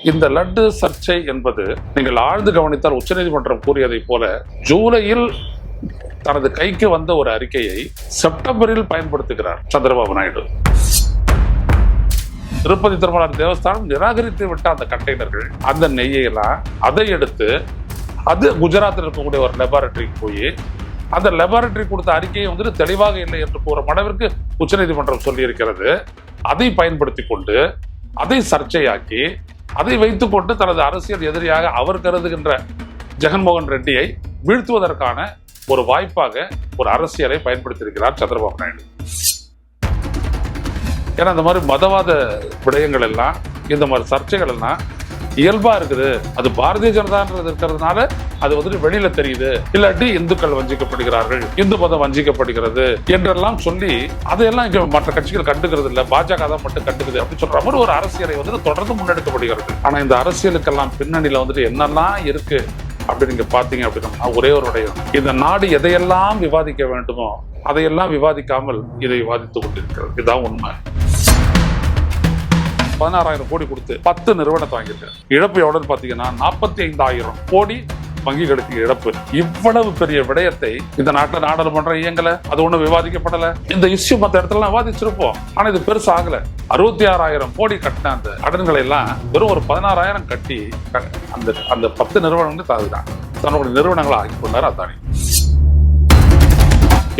இந்த லட்டு சர்ச்சை என்பது நீங்கள் ஆழ்ந்து கவனித்தால் உச்சநீதிமன்றம் கூறியதை போல ஜூலையில் தனது கைக்கு வந்த ஒரு அறிக்கையை செப்டம்பரில் பயன்படுத்துகிறார் சந்திரபாபு நாயுடு. திருப்பதி திருமலா தேவஸ்தானம் நிராகரித்து விட்ட அந்த கண்டெய்னர்கள், அந்த நெய்யெல்லாம் அதை எடுத்து அது குஜராத்தில் இருக்கக்கூடிய ஒரு லெபார்டரிக்கு போய் அந்த லெபார்டரி கொடுத்த அறிக்கையை வந்துட்டு தெளிவாக இல்லை என்று கூறும் அளவிற்கு உச்சநீதிமன்றம் சொல்லி இருக்கிறது. அதை பயன்படுத்தி கொண்டு அதை சர்ச்சையாக்கி அதை வைத்துக் கொண்டு தனது அரசியல் எதிரியாக அவர் கருதுகின்ற ஜெகன்மோகன் ரெட்டியை வீழ்த்துவதற்கான ஒரு வாய்ப்பாக ஒரு அரசியலை பயன்படுத்தியிருக்கிறார் சந்திரபாபு நாயுடு. ஏன்னா இந்த மாதிரி மதவாத விடயங்கள் எல்லாம், இந்த மாதிரி சர்ச்சைகள் எல்லாம் இயல்பா இருக்குது. அது பாரதிய ஜனதான்றது இருக்கிறதுனால அது வந்துட்டு வெளியில தெரியுது. இல்லாட்டி இந்துக்கள் வஞ்சிக்கப்படுகிறார்கள், இந்து மதம் வஞ்சிக்கப்படுகிறது என்றெல்லாம் சொல்லி அதையெல்லாம் இங்க மற்ற கட்சிகள் கண்டுக்கிறது இல்லை, பாஜக தான் மட்டும் கண்டுக்குது அப்படின்னு சொல்ற மாதிரி ஒரு அரசியலை வந்துட்டு தொடர்ந்து முன்னெடுக்கப்படுகிறது. ஆனா இந்த அரசியலுக்கெல்லாம் பின்னணியில வந்துட்டு என்னெல்லாம் இருக்கு அப்படி நீங்க பாத்தீங்க அப்படின்னா ஒரே ஒரு விடயம், இந்த நாடு எதையெல்லாம் விவாதிக்க வேண்டுமோ அதையெல்லாம் விவாதிக்காமல் இதை விவாதித்துக் கொண்டிருக்கிறது. இதுதான் உண்மை. 16,000 கோடி கொடுத்து 10 நிறுவனத்தை வாங்கியிருக்காரு. இழப்பு எவ்வளவு பாத்தீங்கன்னா 45,000 கோடி வங்கிகளுக்கு இழப்பு. இவ்வளவு பெரிய விடயத்தை இந்த நாட்டில் நாடாளுமன்றம் இயங்கல, அது ஒண்ணும் விவாதிக்கப்படல. இந்த இஷ்யூ மற்ற இடத்துல விவாதிச்சிருப்போம், ஆனா இது பெருசு ஆகல. 66,000 கோடி கட்டின அந்த கடன்களை எல்லாம் வெறும் ஒரு 16,000 கட்டி அந்த 10 நிறுவனங்கள் தன்னுடைய நிறுவனங்களை ஆக்கி கொண்டார் அதானி.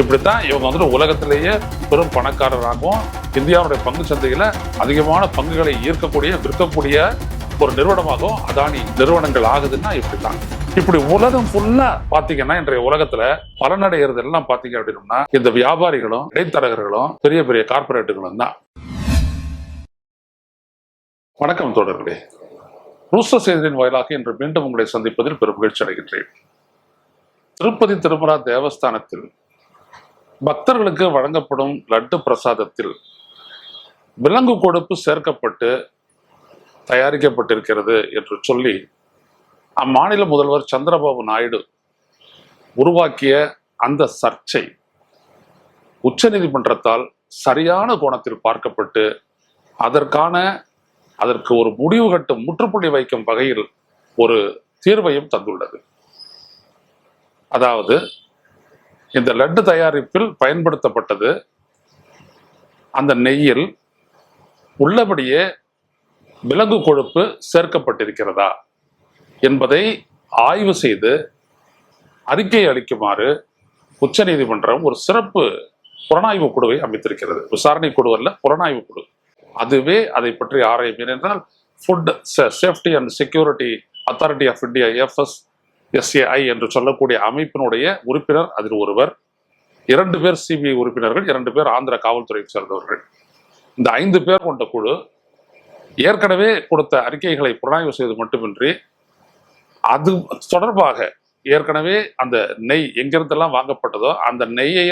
இப்படித்தான் இவங்க வந்துட்டு உலகத்திலேயே பெரும் பணக்காரராகவும் இந்தியாவுடைய பங்கு சந்தையில அதிகமான பங்குகளை ஈர்க்கக்கூடிய விற்கக்கூடிய ஒரு நிறுவனமாகவும் அதானி நிறுவனங்கள் ஆகுதுன்னா இப்படித்தான். இப்படி உலகம் ஃபுல்லா பாத்தீங்கன்னா இன்றைய உலகத்துல பலனடைகிறது எல்லாம் பாத்தீங்க அப்படின்னா இந்த வியாபாரிகளும் இடைத்தரகர்களும் பெரிய பெரிய கார்பரேட்டுகளும் தான். வணக்கம் தோழர்களே, ரூஸ்டர் செய்தியின் வாயிலாக இன்று மீண்டும் உங்களை சந்திப்பதில் பெரும் மகிழ்ச்சி அடைகின்றேன். திருப்பதி திருமலா தேவஸ்தானத்தில் பக்தர்களுக்கு வழங்கப்படும் லட்டு பிரசாதத்தில் விலங்கு கொழுப்பு சேர்க்கப்பட்டு தயாரிக்கப்பட்டிருக்கிறது என்று சொல்லி அம்மாநில முதல்வர் சந்திரபாபு நாயுடு உருவாக்கிய அந்த சர்ச்சை உச்சநீதிமன்றத்தால் சரியான கோணத்தில் பார்க்கப்பட்டு அதற்கு ஒரு முடிவு கட்டும் முற்றுப்புள்ளி வைக்கும் வகையில் ஒரு தீர்வையும் தந்துள்ளது. அதாவது இந்த லட்டு தயாரிப்பில் பயன்படுத்தப்பட்டது அந்த நெய்யில் உள்ளபடியே விலங்கு கொழுப்பு சேர்க்கப்பட்டிருக்கிறதா என்பதை ஆய்வு செய்து அறிக்கை அளிக்குமாறு உச்சநீதிமன்றம் ஒரு சிறப்பு புலனாய்வு குழுவை அமைத்திருக்கிறது. விசாரணை குழு அல்ல, புலனாய்வு குழு. அதுவே அதை பற்றி ஆராயும். ஏனென்றால் food safety and security authority of India FSSAI என்று சொல்லக்கூடிய அமைப்பினுடைய உறுப்பினர் அதில் ஒருவர், 2 பேர் CBI உறுப்பினர்கள், 2 பேர் ஆந்திர காவல்துறையை சேர்ந்தவர்கள். இந்த 5 பேர் கொண்ட குழு ஏற்கனவே கொடுத்த அறிக்கைகளை புலனாய்வு செய்து மட்டுமின்றி அது தொடர்பாக ஏற்கனவே அந்த நெய் எங்கிருந்தெல்லாம் வாங்கப்பட்டதோ அந்த நெய்யை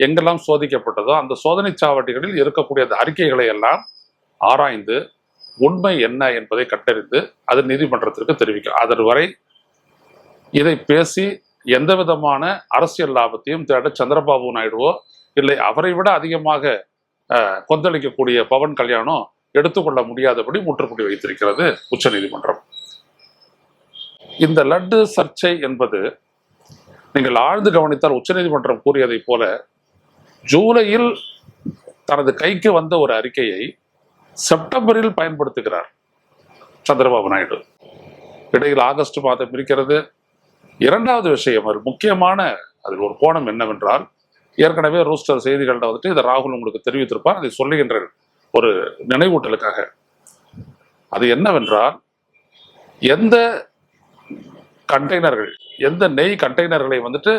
எங்கெல்லாம் சோதிக்கப்பட்டதோ அந்த சோதனை சாவடிகளில் இருக்கக்கூடிய அந்த அறிக்கைகளை எல்லாம் ஆராய்ந்து உண்மை என்ன என்பதை கண்டறிந்து அது நீதிமன்றத்திற்கு தெரிவிக்கும். அதன் வரை இதை பேசி எந்த விதமான அரசியல் லாபத்தையும் தேட சந்திரபாபு நாயுடுவோ இல்லை அவரை விட அதிகமாக கொந்தளிக்கக்கூடிய பவன் கல்யாணம் எடுத்துக்கொள்ள முடியாதபடி முற்றுப்புள்ளி வைத்திருக்கிறது உச்சநீதிமன்றம். இந்த லட்டு சர்ச்சை என்பது நீங்கள் ஆழ்ந்து கவனித்தால் உச்சநீதிமன்றம் கூறியதை போல ஜூலையில் தனது கைக்கு வந்த ஒரு அறிக்கையை செப்டம்பரில் பயன்படுத்துகிறார் சந்திரபாபு நாயுடு. இடையில் ஆகஸ்ட் மாதம் இருக்கிறது. இரண்டாவது விஷயம், அது முக்கியமான அதில் ஒரு கோணம் என்னவென்றால், ஏற்கனவே ரூஸ்டர் செய்திகள்ல வந்துட்டு இதை ராகுல் உங்களுக்கு தெரிவித்திருப்பார், அதை சொல்லுகின்ற ஒரு நினைவூட்டலுக்காக. அது என்னவென்றால், எந்த கண்டெய்னர்கள், எந்த நெய் கண்டெய்னர்களை வந்துட்டு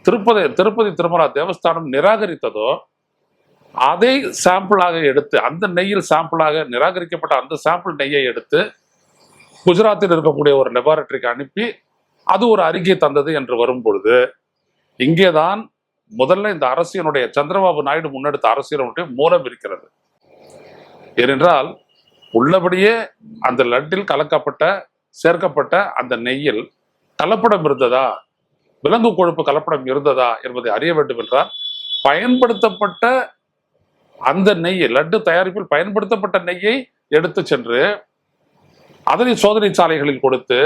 திருப்பதி திருமலா தேவஸ்தானம் நிராகரித்ததோ அதை சாம்பிளாக எடுத்து, அந்த நெய்யில் சாம்பிளாக நிராகரிக்கப்பட்ட அந்த சாம்பிள் நெய்யை எடுத்து குஜராத்தில் இருக்கக்கூடிய ஒரு லெபார்டரிக்கு அனுப்பி அது ஒரு அறிக்கை தந்தது என்று வரும் பொழுது இங்கேதான் முதல்ல இந்த அரசியலுடைய சந்திரபாபு நாயுடு முன்னெடுத்த அரசியலுடைய மூலம் இருக்கிறது. ஏனென்றால் உள்ளபடியே அந்த லட்டில் சேர்க்கப்பட்ட அந்த நெய்யில் கலப்படம் இருந்ததா, விலங்கு கொழுப்பு கலப்படம் இருந்ததா என்பதை அறிய வேண்டும் என்றால் பயன்படுத்தப்பட்ட அந்த நெய்யை, லட்டு தயாரிப்பில் பயன்படுத்தப்பட்ட நெய்யை எடுத்து சென்று அதனை சோதனை சாலைகளில் கொடுத்து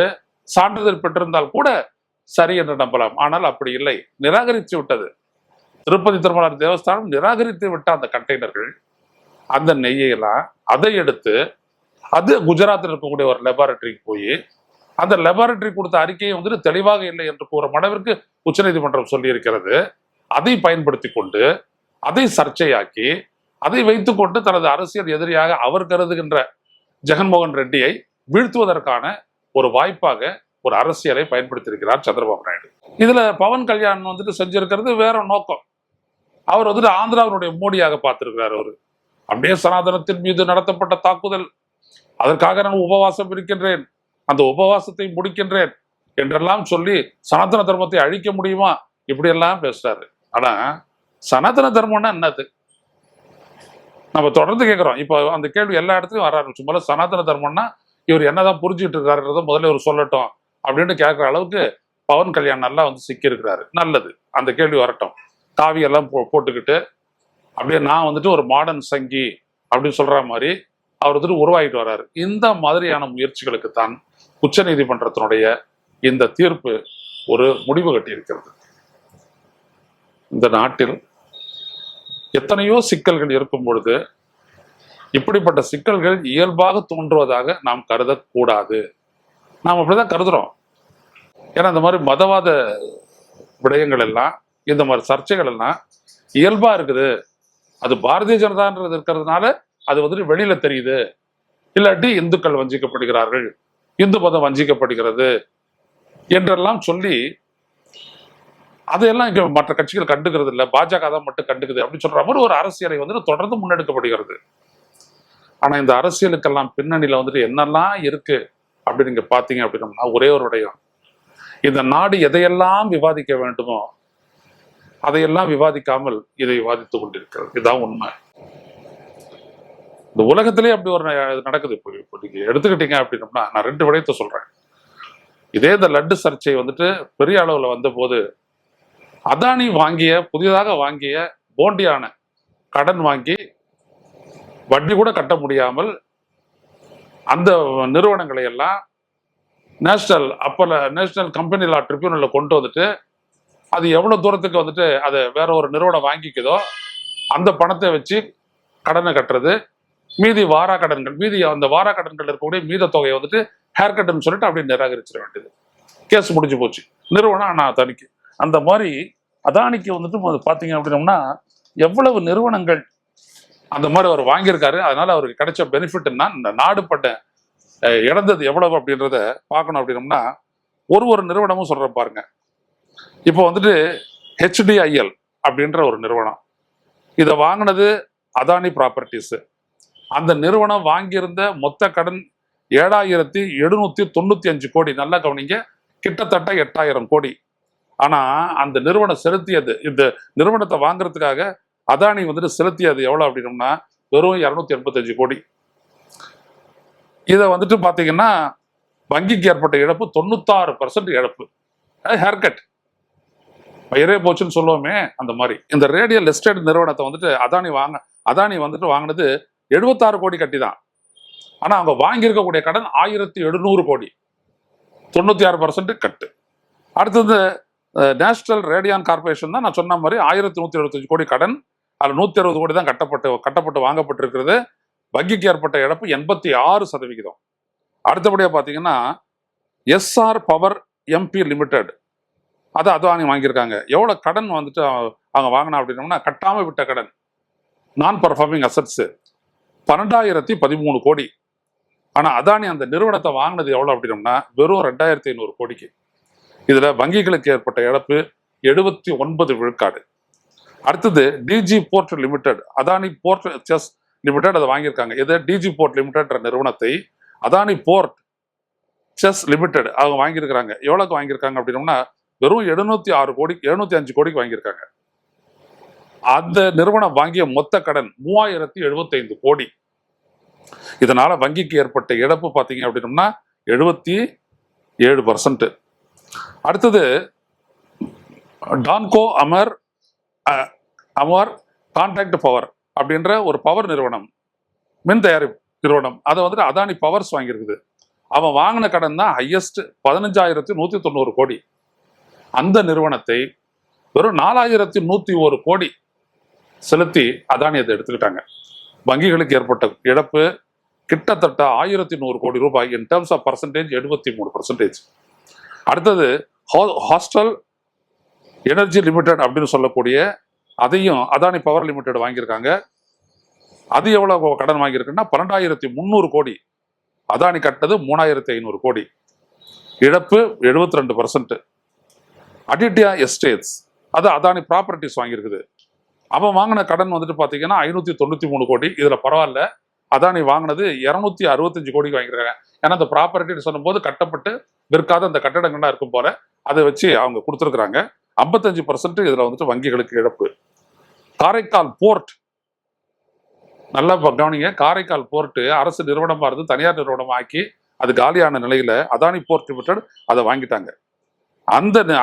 சான்றிதழ் பெற்றிருந்தால் கூட சரி என்று நம்பலாம். ஆனால் அப்படி இல்லை, நிராகரித்து விட்டது. திருப்பதி திருமலர் தேவஸ்தானம் நிராகரித்து விட்ட அந்த கண்டெய்னர்கள், அந்த நெய்யெல்லாம் அதை எடுத்து அது குஜராத்தில் இருக்கக்கூடிய ஒரு லெபார்டரிக்கு போய் அந்த லெபார்டரி கொடுத்த அறிக்கையை வந்துட்டு தெளிவாக இல்லை என்று கூறும் அளவிற்கு உச்சநீதிமன்றம் சொல்லி இருக்கிறது. அதை பயன்படுத்தி கொண்டு அதை சர்ச்சையாக்கி அதை வைத்துக்கொண்டு தனது அரசியல் எதிரியாக அவர் கருதுகின்ற ஜெகன்மோகன் ரெட்டியை வீழ்த்துவதற்கான ஒரு வாய்ப்பாக ஒரு அரசியலை பயன்படுத்தியிருக்கிறார் சந்திரபாபு நாயுடு. இதுல பவன் கல்யாண் வந்துட்டு செஞ்சிருக்கிறது வேற நோக்கம். அவர் வந்துட்டு ஆந்திராவினுடைய மோடியாக பார்த்திருக்கிறார். அவரு அப்படியே சனாதனத்தின் மீது நடத்தப்பட்ட தாக்குதல், அதற்காக நான் உபவாசம் இருக்கின்றேன், அந்த உபவாசத்தை முடிக்கின்றேன் என்றெல்லாம் சொல்லி சனாதன தர்மத்தை அழிக்க முடியுமா, இப்படி எல்லாம் பேசுறாரு. ஆனா சனாதன தர்மம்னா என்னது நம்ம தொடர்ந்து கேட்கிறோம். இப்போ அந்த கேள்வி எல்லா இடத்துலயும் வர ஆரம்பிச்சு. முதல்ல சனாதன தர்மம்னா இவர் என்னதான் புரிஞ்சுட்டு இருக்காருன்றத முதல்ல இவர் சொல்லட்டும் அப்படின்னு கேட்கிற அளவுக்கு பவன் கல்யாண் நல்லா வந்து சிக்கி இருக்கிறாரு. நல்லது, அந்த கேள்வி வரட்டும். காவி எல்லாம் போட்டுக்கிட்டு அப்படியே நான் வந்துட்டு ஒரு மாடர்ன் சங்கி அப்படின்னு சொல்ற மாதிரி அவர் வந்துட்டு உருவாகிட்டு வர்றாரு. இந்த மாதிரியான முயற்சிகளுக்கு தான் உச்ச நீதிமன்றத்தினுடைய இந்த தீர்ப்பு ஒரு முடிவு கட்டி இருக்கிறது. இந்த நாட்டில் எத்தனையோ சிக்கல்கள் இருக்கும் பொழுது இப்படிப்பட்ட சிக்கல்கள் இயல்பாக தோன்றுவதாக நாம் கருதக்கூடாது. நாம் அப்படிதான் கருதுறோம். ஏன்னா இந்த மாதிரி மதவாத விடயங்கள் எல்லாம், இந்த மாதிரி சர்ச்சைகள் எல்லாம் இயல்பா இருக்குது. அது பாரதிய ஜனதான்றது இருக்கிறதுனால அது வந்துட்டு வெளியில தெரியுது. இல்லாட்டி இந்துக்கள் வஞ்சிக்கப்படுகிறார்கள், இந்து மதம் வஞ்சிக்கப்படுகிறது என்றெல்லாம் சொல்லி அதையெல்லாம் இங்க மற்ற கட்சிகள் கண்டுக்கிறது இல்லை, பாஜக தான் மட்டும் கண்டுக்குது அப்படின்னு சொல்ற மாதிரி ஒரு அரசியலை வந்துட்டு தொடர்ந்து முன்னெடுக்கப்படுகிறது. ஆனா இந்த அரசியலுக்கெல்லாம் பின்னணியில வந்துட்டு என்னெல்லாம் இருக்கு அப்படின்னு நீங்க பாத்தீங்க அப்படின்னா ஒரே ஒரு விடயம், இந்த நாடு எதையெல்லாம் விவாதிக்க வேண்டுமோ அதையெல்லாம் விவாதிக்காமல் இதை விவாதித்துக் கொண்டிருக்கிறது. இதுதான் உண்மை. இந்த உலகத்திலே அப்படி ஒரு நடக்குது. இப்போ நீங்க எடுத்துக்கிட்டீங்க அப்படின்னம்னா நான் ரெண்டு விடயத்தை சொல்றேன். இதே இந்த லட்டு சர்ச்சை வந்துட்டு பெரிய அளவுல வந்த போது அதானி புதிதாக வாங்கிய போண்டியான கடன் வாங்கி வட்டி கூட கட்ட முடியாமல் அந்த நிறுவனங்களை எல்லாம் நேஷனல் கம்பெனி லா ட்ரிபியூனல்ல கொண்டு வந்துட்டு அது எவ்வளவு தூரத்துக்கு வந்துட்டு அதை வேற ஒரு நிறுவனம் வாங்கிக்குதோ அந்த பணத்தை வச்சு கடனை கட்டுறது, மீதி அந்த வாரா கடன்கள் இருக்கக்கூடிய மீத தொகையை வந்துட்டு ஹேர் கட்னு சொல்லிட்டு அப்படி நிராகரிச்சிட வேண்டியது. கேஸ் முடிஞ்சு போச்சு. நிறுவனம் நான் தனிக்கு அந்த மாதிரி அதானிக்கு வந்துட்டு பாத்தீங்க அப்படின்னோம்னா எவ்வளவு நிறுவனங்கள் அந்த மாதிரி அவர் வாங்கியிருக்காரு. அதனால அவருக்கு கிடைச்ச பெனிஃபிட்னா இந்த நாடு பட்ட இழந்தது எவ்வளவு அப்படின்றத பார்க்கணும். அப்படின்னோம்னா ஒரு நிறுவனமும் சொல்ற பாருங்க. இப்போ வந்துட்டு HDIL அப்படின்ற ஒரு நிறுவனம், இதை வாங்கினது அதானி ப்ராப்பர்ட்டிஸ். அந்த நிறுவனம் வாங்கியிருந்த மொத்த கடன் 7,795 கோடி. நல்லா கவனிங்க, கிட்டத்தட்ட 8,000 கோடி. ஆனா அந்த நிறுவனம் செலுத்தியது, இந்த நிறுவனத்தை வாங்குறதுக்காக அதானி வந்துட்டு செலுத்தியது எவ்வளவு அப்படின்னோம்னா வெறும் 285 கோடி. இதை வந்துட்டு பாத்தீங்கன்னா வங்கிக்கு ஏற்பட்ட இழப்பு 96% இழப்பு. ஹேர்கட் பயிரே போச்சுன்னு சொல்லுவோமே அந்த மாதிரி. இந்த ரேடியல் எஸ்டேட் நிறுவனத்தை வந்துட்டு அதானி வந்துட்டு வாங்கினது 76 கோடி கட்டி தான். ஆனா அவங்க வாங்கியிருக்கக்கூடிய கடன் 1,700 கோடி, 96% கட்டு. அடுத்தது நேஷனல் ரேடியான் கார்பரேஷன் தான் நான் சொன்ன மாதிரி 1,175 கோடி கடன், அதில் 160 கோடி தான் கட்டப்பட்டு வாங்கப்பட்டிருக்கிறது. வங்கிக்கு ஏற்பட்ட இழப்பு 86%. அடுத்தபடியாக பார்த்தீங்கன்னா SR பவர் MP லிமிடெட், அதை அதானி வாங்கியிருக்காங்க. எவ்வளோ கடன் வந்துட்டு அவங்க வாங்கினா அப்படின்னோம்னா கட்டாமல் விட்ட கடன், நான் பர்ஃபார்மிங் அசட்ஸ் 12,013 கோடி. ஆனால் அதானி அந்த நிறுவனத்தை வாங்கினது எவ்வளோ அப்படின்னோம்னா வெறும் 2,500 கோடிக்கு. இதுல வங்கிகளுக்கு ஏற்பட்ட இழப்பு 79 விழுக்காடு. அடுத்தது DG port limited, Adani port SEZ limited அதை வாங்கியிருக்காங்க. இது DG போர்ட் லிமிடெட் நிறுவனத்தை அதானி போர்ட் செஸ் லிமிடெட் அவங்க வாங்கியிருக்கிறாங்க. எவ்வளவுக்கு வாங்கியிருக்காங்க அப்படின்னோம்னா வெறும் 705 கோடிக்கு வாங்கியிருக்காங்க. அந்த நிறுவனம் வாங்கிய மொத்த கடன் 3,075 கோடி. இதனால வங்கிக்கு ஏற்பட்ட இழப்பு பார்த்தீங்க அப்படின்னோம்னா 77%. அடுத்தது டான்கோ அமர் கான்ட்ராக்ட் பவர் அப்படின்ற ஒரு பவர் நிறுவனம், மின் தயாரிப்பு நிறுவனம், அதை வந்துட்டு அதானி பவர்ஸ் வாங்கியிருக்குது. அவன் வாங்கின கடன் தான் ஹையஸ்ட் 15,190 கோடி. அந்த நிறுவனத்தை வெறும் 4,101 கோடி செலுத்தி அதானி அதை எடுத்துக்கிட்டாங்க. வங்கிகளுக்கு ஏற்பட்ட இழப்பு கிட்டத்தட்ட 1,100 கோடி ரூபாய். In terms of percentage 73%. அடுத்தது ஹாஸ்டல் எனர்ஜி லிமிடெட் அப்படின்னு சொல்லக்கூடிய அதையும் அதானி பவர் லிமிடெட் வாங்கியிருக்காங்க. அது எவ்வளவு கடன் வாங்கியிருக்குன்னா 12,300 கோடி. அதானி கட்டது 3,500 கோடி. இழப்பு 72%. அடிட்டியா எஸ்டேட்ஸ் அது அதானி ப்ராப்பர்ட்டிஸ் வாங்கியிருக்குது. அவன் வாங்கின கடன் வந்துட்டு பார்த்தீங்கன்னா 593 கோடி. இதுல பரவாயில்ல, அதானி வாங்கினது 265 கோடிக்கு வாங்கியிருக்காங்க. ஏன்னா அந்த ப்ராப்பர்ட்டி சொல்லும் போது கட்டப்பட்டு விற்காத அந்த கட்டடங்கள்லாம் இருக்கும் போல அதை வச்சு அவங்க கொடுத்துருக்குறாங்க. 55% இதுல வந்துட்டு வங்கிகளுக்கு இழப்பு. காரைக்கால் போர்ட் நல்லா கவனிங்க. காரைக்கால் போர்ட் அரசு நிறுவனமா இருந்து தனியார் நிறுவனம் ஆக்கி அது காலியான நிலையில அதானி போர்ட் லிமிடெட் அதை வாங்கிட்டாங்க.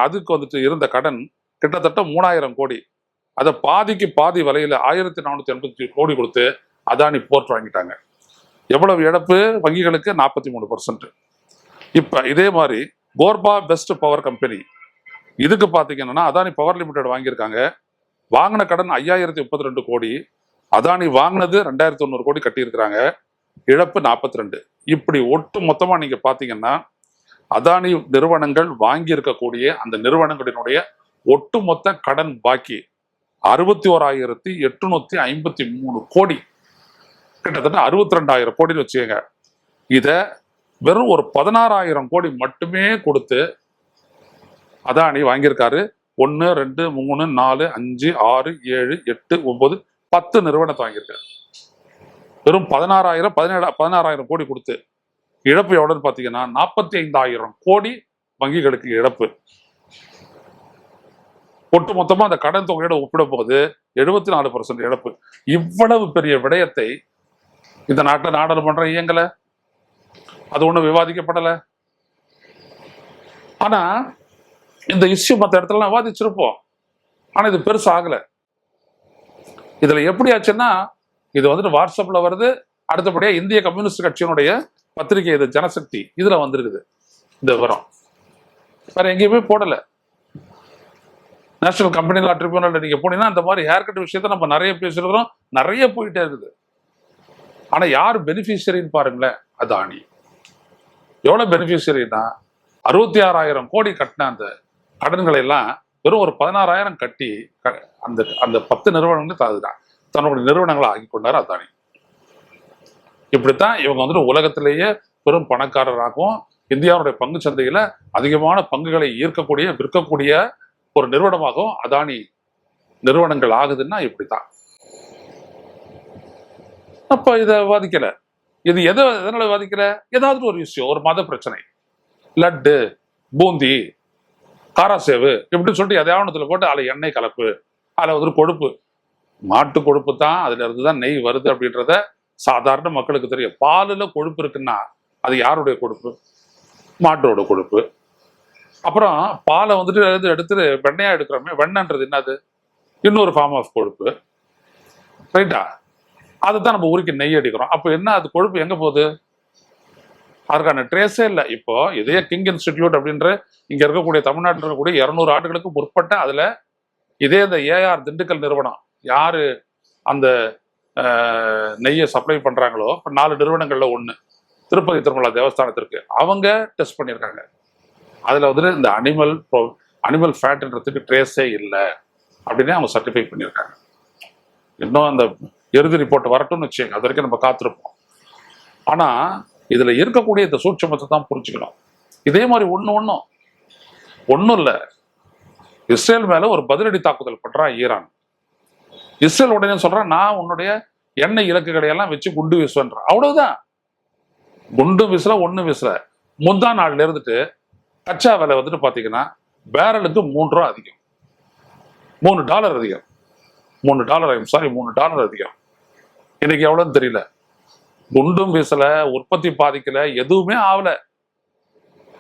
அதுக்கு வந்துட்டு இருந்த கடன் கிட்டத்தட்ட 3,000 கோடி. அதை பாதிக்கு பாதி விலையில 1,480 கோடி கொடுத்து அதானி போர்ட் வாங்கிட்டாங்க. எவ்வளவு இழப்பு வங்கிகளுக்கு? 43%. இப்ப இதே மாதிரி கோர்பா பெஸ்ட் பவர் கம்பெனி இதுக்கு பாத்தீங்கன்னா அதானி பவர் லிமிடெட் வாங்கியிருக்காங்க. வாங்கின கடன் 5,032 கோடி. அதானி வாங்கினது 2,900 கோடி கட்டியிருக்கிறாங்க. இழப்பு 42. இப்படி ஒட்டு மொத்தமா நீங்க பாத்தீங்கன்னா அதானி நிறுவனங்கள் வாங்கி இருக்கக்கூடிய அந்த நிறுவனங்களினுடைய ஒட்டுமொத்த கடன் பாக்கி 61,853 கோடி. கிட்டத்தட்ட 62,000 கோடின்னு வச்சுக்கோங்க. இத வெறும் ஒரு 16,000 கோடி மட்டுமே கொடுத்து அதானி வாங்கியிருக்காரு. 1 2 3 4 5 6 7 8 9 10 நிறுவனத்தை வாங்கியிருக்காரு. வெறும் 16,000 கோடி கொடுத்து. இழப்பு எவ்வளவுன்னு பாத்தீங்கன்னா 45,000 கோடி வங்கிகளுக்கு இழப்பு. ஒட்டு மொத்தமா அந்த கடன் தொகையோட ஒப்பிடும் போது 74% இழப்பு. இவ்வளவு பெரிய விடயத்தை இந்த நாட்டில் நாடாளுமன்றம் இயங்கல, அது ஒண்ணும் விவாதிக்கப்படல. ஆனா இந்த இஷ்யூ மற்ற இடத்துல விவாதிச்சிருப்போம். ஆனா இது பெருசு ஆகல. இதுல எப்படி ஆச்சுன்னா இது வந்துட்டு வாட்ஸ்அப்ல வருது. அடுத்தபடியா இந்திய கம்யூனிஸ்ட் கட்சியினுடைய பத்திரிகை இது ஜனசக்தி இதுல வந்திருக்குது இந்த விவரம். வேற எங்கேயுமே போடல. நேஷனல் கம்பெனி லா ட்ரிபியூனல் நீங்க போனீங்கன்னா இந்த மாதிரி ஹேர் கட் விஷயத்த நம்ம நிறைய பேசிருக்கிறோம், நிறைய போயிட்டே இருக்குது. ஆனா யார் பெனிஃபிஷியரின்னு பாருங்களேன். அதானி எவ்வளவு பெனிஃபிஷியரின்னா 66,000 கோடி கட்டின அந்த கடன்களை எல்லாம் வெறும் ஒரு 16,000 கட்டி அந்த அந்த 10 நிறுவனங்கள் தன்னுடைய நிறுவனங்களை ஆக்கி கொண்டாரு அதானி. இப்படித்தான் இவங்க வந்துட்டு உலகத்திலேயே பெரும் பணக்காரராகவும் இந்தியாவுடைய பங்கு சந்தையில அதிகமான பங்குகளை ஈர்க்கக்கூடிய விற்கக்கூடிய ஒரு நிறுவனமாகவும் அதானி நிறுவனங்கள் ஆகுதுன்னா இப்படித்தான். அப்ப இதை விவாதிக்கல. இது எதனால விவாதிக்கல? ஏதாவது ஒரு விஷயம், ஒரு மத பிரச்சனை, லட்டு, பூந்தி, காராசேவு இப்படின்னு சொல்லிட்டு எதையாவனத்துல போட்டு அதுல எண்ணெய் கலப்பு, அதுல வந்து கொழுப்பு, மாட்டு கொழுப்பு தான், அதுல இருந்துதான் நெய் வருது அப்படின்றத சாதாரண மக்களுக்கு தெரியும். பாலுல கொழுப்பு இருக்குன்னா அது யாருடைய கொழுப்பு? மாட்டோட கொழுப்பு. அப்புறம் பாலை வந்துட்டு எடுத்துட்டு வெண்ணையா எடுக்கிறோமே, வெண்ணன்றது என்னது? இன்னொரு ஃபார்ம் ஆஃப் கொழுப்பு, ரைட்டா? அதுதான் நம்ம உருக்கி நெய் அடிக்கிறோம். அப்போ என்ன, அது கொழுப்பு எங்க போகுது? அதுக்கான ட்ரேஸே இல்லை. இப்போ இதே கிங் இன்ஸ்டிடியூட் அப்படின்ற இங்க இருக்கக்கூடிய தமிழ்நாட்டில் இருக்கக்கூடிய 200 ஆண்டுகளுக்கு முற்பட்ட அதுல இதே இந்த ஏஆர் திண்டுக்கல் நிறுவனம் யாரு அந்த நெய்யை சப்ளை பண்றாங்களோ, இப்போ 4 நிறுவனங்கள்ல ஒண்ணு திருப்பதி திருமலா தேவஸ்தானத்திற்கு அவங்க டெஸ்ட் பண்ணியிருக்காங்க. அதுல வந்து இந்த அனிமல் ஃபேட்ன்றதுக்கு ட்ரேஸே இல்லை அப்படின்னு அவங்க சர்டிஃபை பண்ணியிருக்காங்க. இன்னும் அந்த இறுதி ரிப்போர்ட் வரட்டும்னு வச்சுங்க, அது வரைக்கும் நம்ம காத்திருப்போம். ஆனா இதுல இருக்கக்கூடிய இந்த சூட்சமத்தை தான் புரிஞ்சுக்கணும். இதே மாதிரி ஒன்றும் இல்லை, இஸ்ரேல் மேல ஒரு பதிலடி தாக்குதல் பண்றான் ஈரான். இஸ்ரேல் உடனே சொல்றான், நான் உன்னுடைய எண்ணெய் இலக்குகளை எல்லாம் வச்சு குண்டு வீசுவேன்றான். அவ்வளவுதான். குண்டு வீசல, ஒன்னும் வீசல. முந்தா நாள்ல இருந்துட்டு கச்சா விலை வந்துட்டு பாத்தீங்கன்னா பேரலுக்கு $3 அதிகம், $3 அதிகம், $3 அதிகம். இன்னைக்கு எவ்வளவுன்னு தெரியல. குண்டும் வீசல, உற்பத்தி பாதிக்கல, எதுவுமே ஆகல.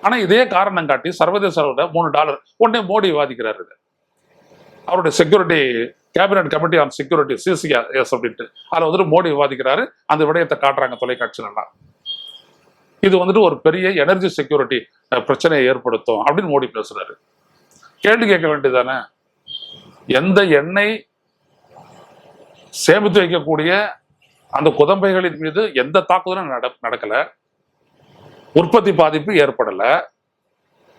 ஆனா இதே காரணம் காட்டி சர்வதேச அளவில் $3 உடனே மோடி விவாதிக்கிறாரு. அவருடைய security cabinet committee on security CCS அப்படின்ட்டு அதுல வந்துட்டு மோடி விவாதிக்கிறாரு. அந்த விடயத்தை காட்டுறாங்க தொலைக்காட்சியில எல்லாம். இது வந்துட்டு ஒரு பெரிய எனர்ஜி செக்யூரிட்டி பிரச்சனையை ஏற்படுத்தும் அப்படின்னு மோடி பேசுறாரு. கேள்வி கேட்க வேண்டியதானே? எந்த எண்ணெய் சேமித்து வைக்கக்கூடிய அந்த குதம்பைகளின் மீது எந்த தாக்குதலும் நடக்கல, உற்பத்தி பாதிப்பு ஏற்படல.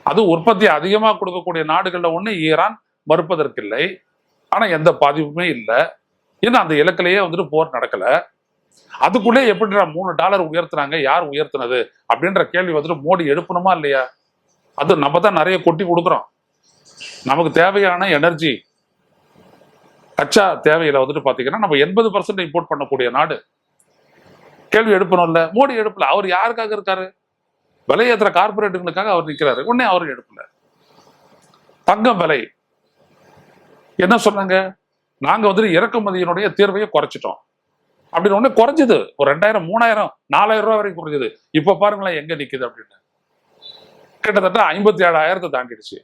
அது உற்பத்தி அதிகமாக கொடுக்கக்கூடிய நாடுகள்ல ஒண்ணு ஈரான், மறுப்பதற்கில்லை. ஆனா எந்த பாதிப்புமே இல்லை. ஏன்னா அந்த இலக்கிலேயே வந்துட்டு போர் நடக்கல. அதுக்குள்ளே எப்படி $3 உயர்த்துறாங்க, யார் உயர்த்தினது அப்படின்ற கேள்வி வந்துட்டு மோடி எழுப்பணுமா இல்லையா? அது நம்ம தான் நிறைய கொட்டி கொடுக்குறோம். நமக்கு தேவையான எனர்ஜி கச்சா தேவையில வந்துட்டு பாத்தீங்கன்னா நம்ம 80% இம்போர்ட் பண்ணக்கூடிய நாடு. கேள்வி எழுப்பணும்ல, மோடி எழுப்பல. அவர் யாருக்காக இருக்காரு? விலையேற்ற கார்பரேட்டுகளுக்காக அவர் நிற்கிறாரு. உடனே அவரும் எடுக்கல. தங்கம் விலை என்ன சொன்னாங்க? நாங்க வந்துட்டு இறக்குமதியினுடைய தீர்வையை குறைச்சிட்டோம் அப்படின்னு. உடனே குறைஞ்சது ஒரு 2000, 3000, 4000 ரூபாய் வரைக்கும் குறைஞ்சது. இப்ப பாருங்களேன் எங்க நிக்குது அப்படின்னு. கிட்டத்தட்ட 57,000 தாண்டிடுச்சு.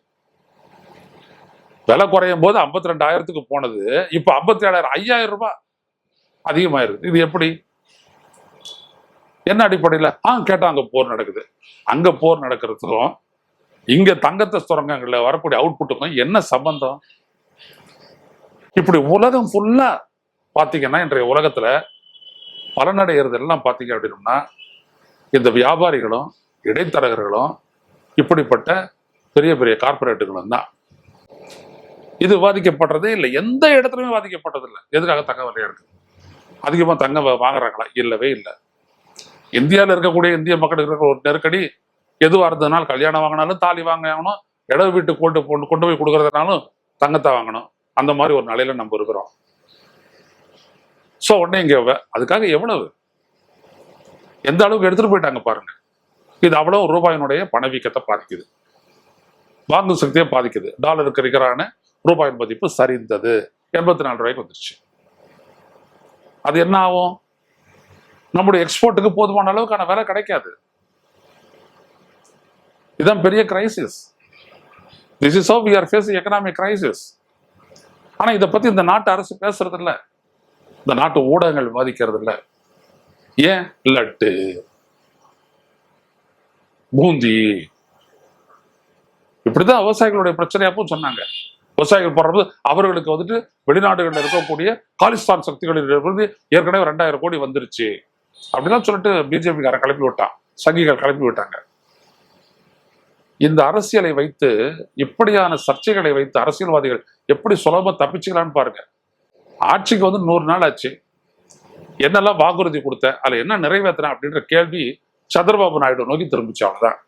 விலை குறையும் போது 52,000 போனது, இப்ப 57,000, 5,000 ரூபாய் அதிகமாயிருக்கு. இது எப்படி? என்ன அடிப்படையில? கேட்டா அங்க போர் நடக்குது. அங்க போர் நடக்கிறதுக்கும் இங்க தங்கத்தை சுரங்கங்கள்ல வரக்கூடிய அவுட்புட்டுக்கும் என்ன சம்பந்தம்? இப்படி உலகம் ஃபுல்லா பாத்தீங்கன்னா இன்றைய உலகத்துல பலனடைகிறது எல்லாம் பாத்தீங்க அப்படின்னா இந்த வியாபாரிகளும் இடைத்தரகர்களும் இப்படிப்பட்ட பெரிய பெரிய கார்பரேட்டுகளும் தான். இது விவாதிக்கப்படுறதே இல்லை, எந்த இடத்துலயுமே விவாதிக்கப்பட்டது இல்லை. எதுக்காக தங்க விலை இருக்கு? அதிகமா தங்கம் வாங்குறாங்களா? இல்லவே இல்லை. இந்தியாவில் இருக்கக்கூடிய இந்திய மக்களுக்கு இருக்கிற ஒரு நெருக்கடி எதுவாக இருந்ததுனால, கல்யாணம் வாங்கினாலும் தாலி வாங்கணும், இட வீட்டு கொண்டு போய் கொடுக்கறதுனாலும் தங்கத்தை வாங்கணும். அந்த மாதிரி ஒரு நிலையில நம்ம இருக்கிறோம். ஸோ உடனே இங்க அதுக்காக எவ்வளவு எந்த அளவுக்கு எடுத்துட்டு போயிட்டாங்க பாருங்க. இது அவ்வளவு ரூபாயினுடைய பணவீக்கத்தை பாதிக்குது, வாங்கும் சக்தியை பாதிக்குது. டாலருக்கு நிகரான ரூபாயின் மதிப்பு சரிந்தது, 84 ரூபாய்க்கு வந்துருச்சு. அது என்ன ஆகும்? நம்முடைய எக்ஸ்போர்ட்டுக்கு போதுமான அளவுக்கான விலை கிடைக்காது. இதுதான் பெரிய crisis. This is how we are facing economic crisis. ஆனா இதை பத்தி இந்த நாட்டு அரசு பேசுறது இல்லை, இந்த நாட்டு ஊடகங்கள் விவாதிக்கிறது இல்லை. ஏன்? லட்டு, பூந்தி, இப்படிதான் விவசாயிகளுடைய பிரச்சனையாப்பும் சொன்னாங்க. விவசாயிகள் போடுறது அவர்களுக்கு வந்துட்டு வெளிநாடுகளில் இருக்கக்கூடிய காலிஸ்தான் சக்திகளிலிருந்து ஏற்கனவே 2000 கோடி வந்துருச்சு அப்படிலாம் சொல்லிட்டு பிஜேபிக்காரன் கிளப்பி விட்டான், சங்கிகள் கிளப்பி விட்டாங்க. இந்த அரசியலை வைத்து, இப்படியான சர்ச்சைகளை வைத்து அரசியல்வாதிகள் எப்படி சுலபமா தப்பிச்சுக்கலான்னு பாருங்க. ஆட்சிக்கு 100 நாள் ஆச்சு, என்னெல்லாம் வாக்குறுதி கொடுத்த, அதுல என்ன நிறைவேற்றின அப்படின்ற கேள்வி சந்திரபாபு நாயுடு நோக்கி திரும்பிச்சு. அவ்வளவுதான்.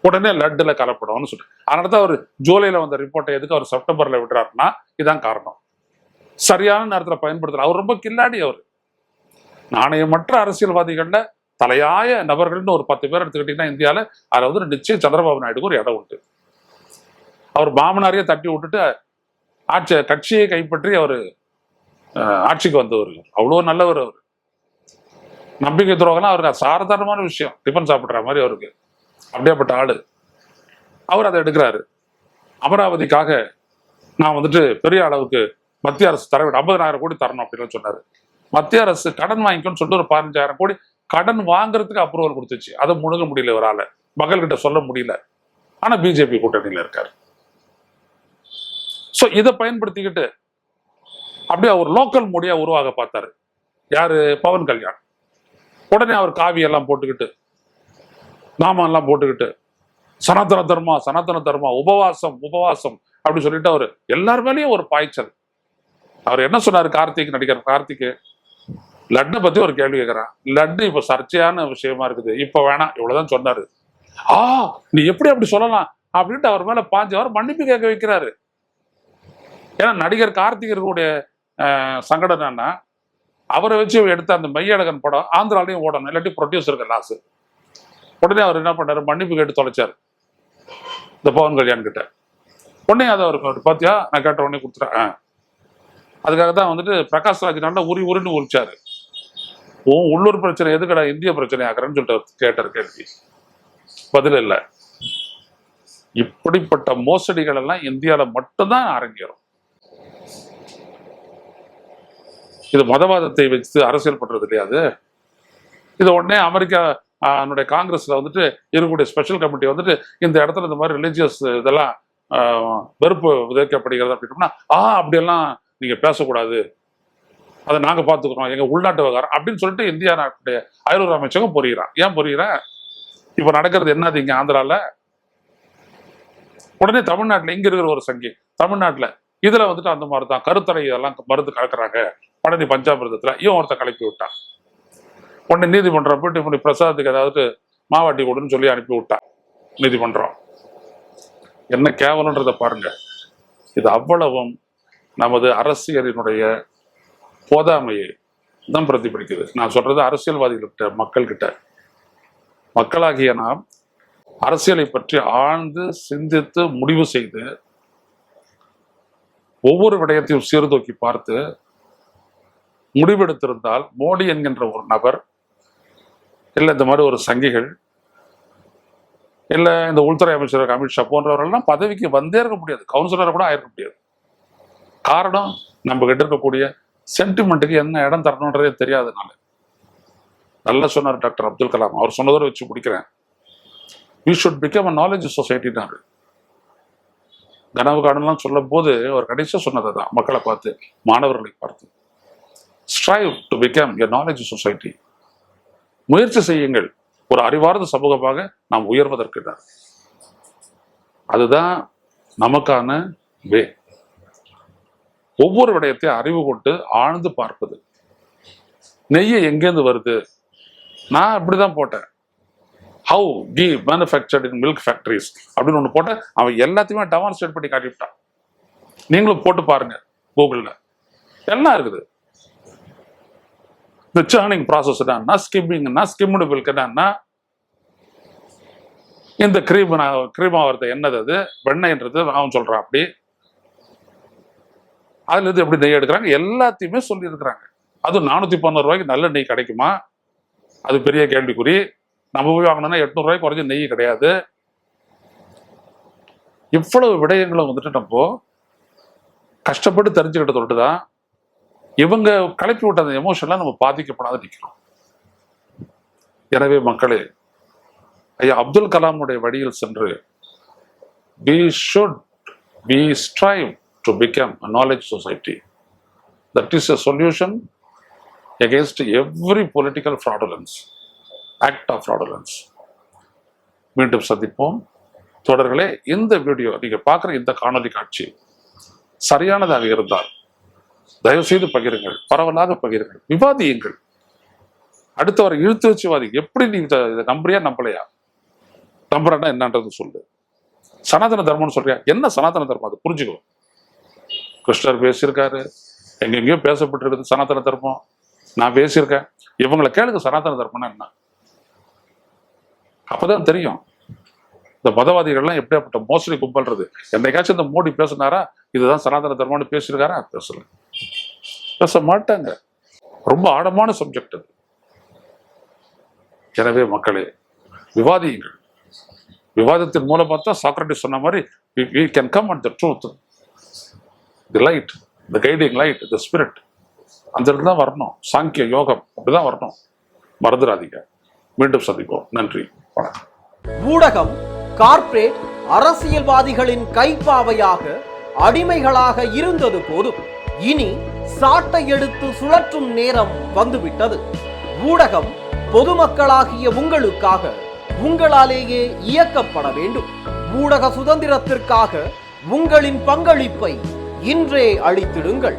உடனே லட்டுல கலப்படம்னு சொல்லிட்டு, அதனாலதான் அவர் ஜூலைல வந்த ரிப்போர்ட்டை எதுக்கு அவர் செப்டம்பர்ல விடுறாருன்னா இதான் காரணம். சரியான நேரத்துல பயன்படுத்தல. அவர் ரொம்ப கில்லாடி. அவர் நாணயமற்ற அரசியல்வாதிகள்ல தலையாய நபர்கள்னு ஒரு 10 பேர் எடுத்துக்கிட்டீங்கன்னா இந்தியாவில அதுல வந்து நிச்சயம் சந்திரபாபு நாயுடுக்கு ஒரு இடம் உண்டு. அவர் மாமனாரையே தட்டி விட்டுட்டு கட்சியை கைப்பற்றி அவர் ஆட்சிக்கு வந்தவர். அவ்வளவு நல்லவர். அவர் நம்பிக்கை துரோகம்லாம் அவருக்கு சாதாரணமான விஷயம், டிஃபன் சாப்பிடுற மாதிரி அவருக்கு. அப்படியேப்பட்ட ஆளு. அவர் அதை எடுக்கிறாரு. அமராவதிக்காக நான் வந்துட்டு பெரிய அளவுக்கு மத்திய அரசு தர வேண்டும், 50,000 கோடி தரணும் அப்படின்னு சொன்னாரு. மத்திய அரசு கடன் வாங்கிக்கணும்னு சொல்லிட்டு ஒரு 15,000 கோடி கடன் வாங்குறதுக்கு அப்ரூவல் கொடுத்துச்சு. அதை முழுங்க முடியல இவரால, மக்கள்கிட்ட சொல்ல முடியல. ஆனா பிஜேபி கூட்டணியில இருக்காரு. சோ இதை பயன்படுத்திக்கிட்டு அப்படியே அவர் லோக்கல் மோடியா உருவாக பார்த்தாரு. யாரு? பவன் கல்யாண். உடனே அவர் காவி எல்லாம் போட்டுக்கிட்டு, நாமம் எல்லாம் போட்டுக்கிட்டு, சனாதன தர்மா, சனாதன தர்மா, உபவாசம் உபவாசம் அப்படி சொல்லிட்டு அவர் எல்லார் மேலேயும் ஒரு பாய்ச்சல். அவர் என்ன சொன்னாரு? நடிகர் கார்த்திக் லட்டை பத்தி ஒரு கேள்வி கேட்கிறான். லட்டு இப்ப சர்ச்சையான விஷயமா இருக்குது, இப்ப வேணாம், இவ்வளவுதான் சொன்னாரு. நீ எப்படி அப்படி சொல்லலாம் அப்படின்ட்டு அவர் மேல பாஞ்சவர் மன்னிப்பு கேட்க வைக்கிறாரு. ஏன்னா நடிகர் கார்த்திகருடைய சங்கடம் என்னன்னா, அவரை வச்சு எடுத்த அந்த மெய்யழகன் படம் ஆந்திராலையும் ஓடணும், இல்லாட்டி ப்ரொடியூசருக்கு லாஸ். உடனே அவர் என்ன பண்ணாரு? மன்னிப்பு கேட்டு தொலைச்சாரு இந்த பவன் கல்யாண் கிட்ட. உடனே அதை அவருக்கு பாத்தியா நான் கேட்ட உடனே கொடுத்துட்டேன். அதுக்காக தான் வந்துட்டு பிரகாஷ் ராஜ் நல்லா உரின்னு உரிச்சாரு. உள்ளூர் பிரச்சனை எதுக்கடா இந்திய பிரச்சனை ஆக்குறேன்னு சொல்லிட்டு கேட்டார் கேள்வி. பதில் இல்லை. இப்படிப்பட்ட மோசடிகள் எல்லாம் இந்தியாவில மட்டும்தான் அரங்கேறும். இது மதவாதத்தை வச்சு அரசியல் பண்றது இல்லையாது. இது உடனே அமெரிக்கா என்னுடைய காங்கிரஸ்ல வந்துட்டு இருக்கக்கூடிய ஸ்பெஷல் கமிட்டி வந்துட்டு இந்த இடத்துல இந்த மாதிரி ரிலீஜியஸ் இதெல்லாம் வெறுப்பு விதைக்கப்படுகிறது அப்படின்னா அப்படியெல்லாம் நீங்க பேசக்கூடாது, அதை நாங்க பாத்துக்கிறோம், எங்க உள்நாட்டு விவகாரம் அப்படின்னு சொல்லிட்டு இந்தியா நாட்டுடைய அயலுறவு அமைச்சகம் பொறிகிறான். ஏன் பொறிகிறான்? இப்ப நடக்கிறது என்னது இங்க ஆந்திரால? உடனே தமிழ்நாட்டுல இங்க இருக்கிற ஒரு சங்கி தமிழ்நாட்டுல இதுல வந்துட்டு அந்த மாதிரி தான் கருத்தடை இதெல்லாம் மருந்து கலக்குறாங்க பழனி பஞ்சாமிர்தத்துல இவன் ஒருத்த கலப்பி விட்டான். உடனே நீதிமன்றம் போயிட்டு இப்படி பிரசாதத்துக்கு ஏதாவது மாவாட்டி கொடுன்னு சொல்லி அனுப்பி விட்டான் நீதிமன்றம். என்ன கேவலன்றதை பாருங்க. இது அவ்வளவும் நமது அரசியலினுடைய போதாமையை தான் பிரதிபலிக்குது. நான் சொல்றது அரசியல்வாதிகள்கிட்ட, மக்கள்கிட்ட. மக்களாகிய நாம் அரசியலை பற்றி ஆழ்ந்து சிந்தித்து முடிவு செய்து ஒவ்வொரு விடயத்தையும் சீர்தூக்கி பார்த்து முடிவெடுத்திருந்தால் மோடி என்கின்ற ஒரு நபர், இல்லை இந்த மாதிரி ஒரு சங்கிகள், இல்லை இந்த உள்துறை அமைச்சர் அமித்ஷா போன்றவர்கள்லாம் பதவிக்கு வந்தே இருக்க முடியாது, கவுன்சிலரை கூட ஆயிருக்க முடியாது. காரணம், நம்ம கிட்ட இருக்கக்கூடிய சென்டிமெண்ட்டுக்கு என்ன இடம் தரணுன்றதே தெரியாதனால. நல்லா சொன்னார் டாக்டர் அப்துல் கலாம். அவர் சொன்னதோடு வச்சு முடிக்கிறேன். we should become a knowledge society. கனவு காணலாம் சொல்லும் போது அவர் கடைசியாக சொன்னதை தான் மக்களை பார்த்து, மாணவர்களை பார்த்து, strive to become a knowledge society. முயற்சி செய்யுங்கள், ஒரு அறிவார்ந்த சமூகமாக நாம் உயர்வதற்கு. அதுதான் நமக்கான வே. ஒவ்வொரு விடயத்தையும் அறிவு கொண்டு ஆழ்ந்து பார்ப்பது. நெய்யை எங்கேருந்து வருது? நான் இப்படிதான் போட்டேன், how ghee manufactured in milk factories அப்படின்னு ஒன்று போட்டேன். அவன் எல்லாத்தையுமே டெமான்ஸ்ட்ரேட் பண்ணி காட்டிவிட்டான். நீங்களும் போட்டு பாருங்க கூகுளில், எல்லாம் இருக்குது. இந்த சேர்னிங் ப்ராசஸ் என்னன்னா, ஸ்கிம்மிங்னா, ஸ்கிம்டு மில்க் என்னன்னா, இந்த கிரீமா வருது என்னது, அது வெண்ணெய்ன்றது அவன் சொல்றான். அப்படி அதுல இருந்து எப்படி நெய் எடுக்கிறாங்க எல்லாத்தையுமே சொல்லி இருக்கிறாங்க. அது 411 ரூபாய்க்கு நல்ல நெய் கிடைக்குமா? அது பெரிய கேள்விக்குறி. நம்ம போய் வாங்கினோம்னா 800 ரூபாய்க்கு குறைஞ்ச நெய் கிடையாது. இவ்வளவு விடயங்களும் வந்துட்டு நம்ம கஷ்டப்பட்டு தெரிஞ்சுக்கிட்ட தொட்டுதான் இவங்க கலப்பி விட்ட அந்த எமோஷன்லாம் நம்ம பாதிக்கப்படாத நிற்கிறோம். எனவே மக்களே, ஐயா அப்துல் கலாமுடைய வழியில் சென்று we strive to become a knowledge society. That is a solution against every political fraudulence, act of fraudulence. மீண்டும் சந்திப்போம் தொடர்களே. இந்த வீடியோ நீங்க பார்க்குற இந்த காணொலி காட்சி சரியானதாக இருந்தால் தயவு செய்து பகிருங்கள், பரவலாக பகிருங்கள், விவாதியுங்கள். அடுத்தவரை இழுத்து வச்சுவாதி. எப்படி நீ இதை நம்புறியா நம்பலையா? நம்புறா என்னன்றது சொல்லு. சனாதன தர்மம்னு சொல்றியா? என்ன சனாதன தர்மம்? அது புரிஞ்சுக்கோ. கிருஷ்ணர் பேசியிருக்காரு, எங்கெங்கயோ பேசப்பட்டிருக்குது சனாதன தர்மம். நான் பேசியிருக்கேன். இவங்களை கேளுங்க சனாதன தர்மம்னா என்ன, அப்பதான் தெரியும். இந்த மதவாதிகள்லாம் எப்படியாப்பட்ட மோசடி கும்பல்றது. என்னைக்காச்சும் இந்த மோடி பேசினாரா இதுதான் சனாதன தர்மம்னு பேசியிருக்காரா? பேசல, பேச மாட்டாங்க. ரொம்ப ஆழமான சப்ஜெக்ட் அது. எனவே மக்களே, விவாதியுங்கள். விவாதத்தின் மூலமா தான் சாக்ரட்டிஸ் சொன்ன மாதிரி we can come at the truth, the light, the guiding light, the spirit. அந்த இடத்துல தான் வரணும். சாங்கிய யோகம் அப்படிதான் வரணும். மறந்துடாதீங்க. மீண்டும் சந்திப்போம். நன்றி, வணக்கம். ஊடகம் கார்ப்பரேட் அரசியல்வாதிகளின் கைப்பாவையாக, அடிமைகளாக இருந்தது போதும். இனி சாட்டை எடுத்து சுழற்றும் நேரம் வந்துவிட்டது. ஊடகம் பொதுமக்களாகிய உங்களுக்காக, உங்களாலேயே இயக்கப்பட வேண்டும். ஊடக சுதந்திரத்திற்காக உங்களின் பங்களிப்பை இன்றே அளித்திடுங்கள்.